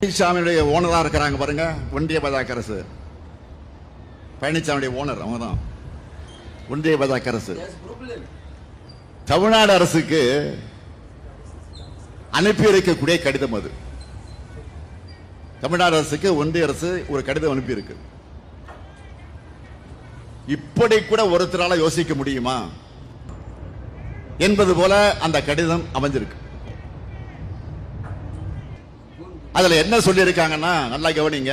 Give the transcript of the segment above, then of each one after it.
பழனிசாமியுடைய ஓனரா இருக்கிறாங்க பாருங்க, ஒன்றிய பாஜக அரசு. பழனிசாமியுடைய ஓனர் அவங்க தான், ஒன்றிய பாஜக அரசு. தமிழ்நாடு அரசுக்கு அனுப்பி இருக்கக்கூடிய கடிதம் அது. தமிழ்நாடு அரசுக்கு ஒன்றிய அரசு ஒரு கடிதம் அனுப்பி இருக்கு. இப்படி கூட ஒருத்தரால யோசிக்க முடியுமா என்பது போல அந்த கடிதம் அமைஞ்சிருக்கு. அதுல என்ன சொல்லி இருக்காங்கன்னா, நல்லா கவனிங்க.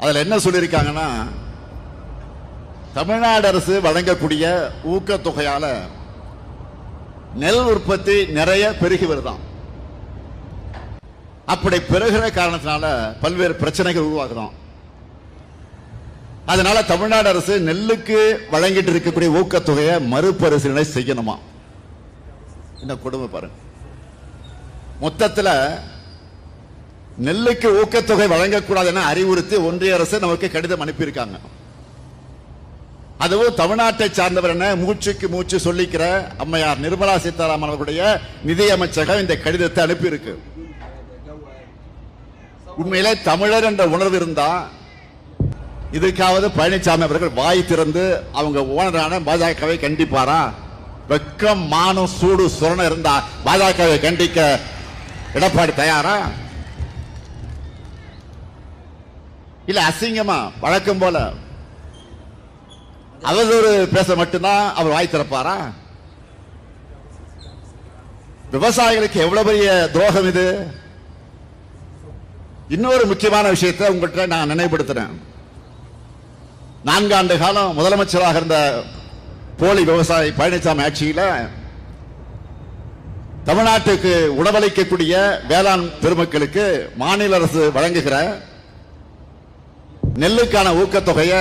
அதுல என்ன சொல்லி இருக்காங்கன்னா, தமிழ்நாடு அரசு வழங்கக்கூடிய ஊக்கத்தொகையால நெல் உற்பத்தி நிறைய பெருகி வருதாம். அப்படி பெருகிற காரணத்தினால பல்வேறு பிரச்சனைகள் உருவாகுதான். அதனால தமிழ்நாடு அரசு நெல்லுக்கு வழங்கிட்டு இருக்கக்கூடிய ஊக்கத்தொகையை மறுபரிசீலனை செய்யணுமா. இந்த கொடுமை பாருங்க. மொத்தத்தில் நெல்லுக்கு ஊக்கத்தொகை வழங்கக்கூடாது என அறிவுறுத்தி ஒன்றிய அரசு நமக்கு கடிதம் அனுப்பியிருக்காங்க. அதுவும் தமிழ்நாட்டை சார்ந்தவர் என மூச்சுக்கு மூச்சு சொல்லிக்கிற அம்மையார் நிர்மலா சீதாராமன் அவர்களுடைய நிதியமைச்சகம் இந்த கடிதத்தை அனுப்பியிருக்கு. உண்மையிலே தமிழர் என்ற உணர்வு இருந்தா இதுக்காவது பழனிசாமி அவர்கள் வாய் திறந்து அவங்க ஓனரான பாஜகவை கண்டிப்பாரா? வெக்கம் மானம் சூடு சுரணம் இருந்தா பாஜகவை கண்டிக்க எடப்பாடி தயாரா? இல்ல அசிங்கமா வழக்கம் போல அவதூறு பேச மட்டும்தான் அவர் வாய் திறப்பாரா? விவசாயிகளுக்கு எவ்வளவு பெரிய துரோகம் இது. இன்னொரு முக்கியமான விஷயத்தை உங்கள்கிட்ட நான் நினைவுபடுத்துறேன். 4 ஆண்டு காலம் முதலமைச்சராக இருந்த போலி விவசாயி பழனிசாமி ஆட்சியில தமிழ்நாட்டுக்கு உணவளிக்கக்கூடிய வேளாண் பெருமக்களுக்கு மாநில அரசு வழங்குகிற நெல்லுக்கான ஊக்கத்தொகையை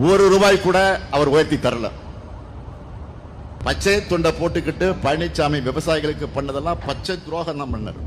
₹1 கூட அவர் உயர்த்தி தரல. பச்சை துண்டை போட்டுக்கிட்டு பழனிசாமி விவசாயிகளுக்கு பண்ணதெல்லாம் பச்சை துரோகம் தான் பண்ணார்.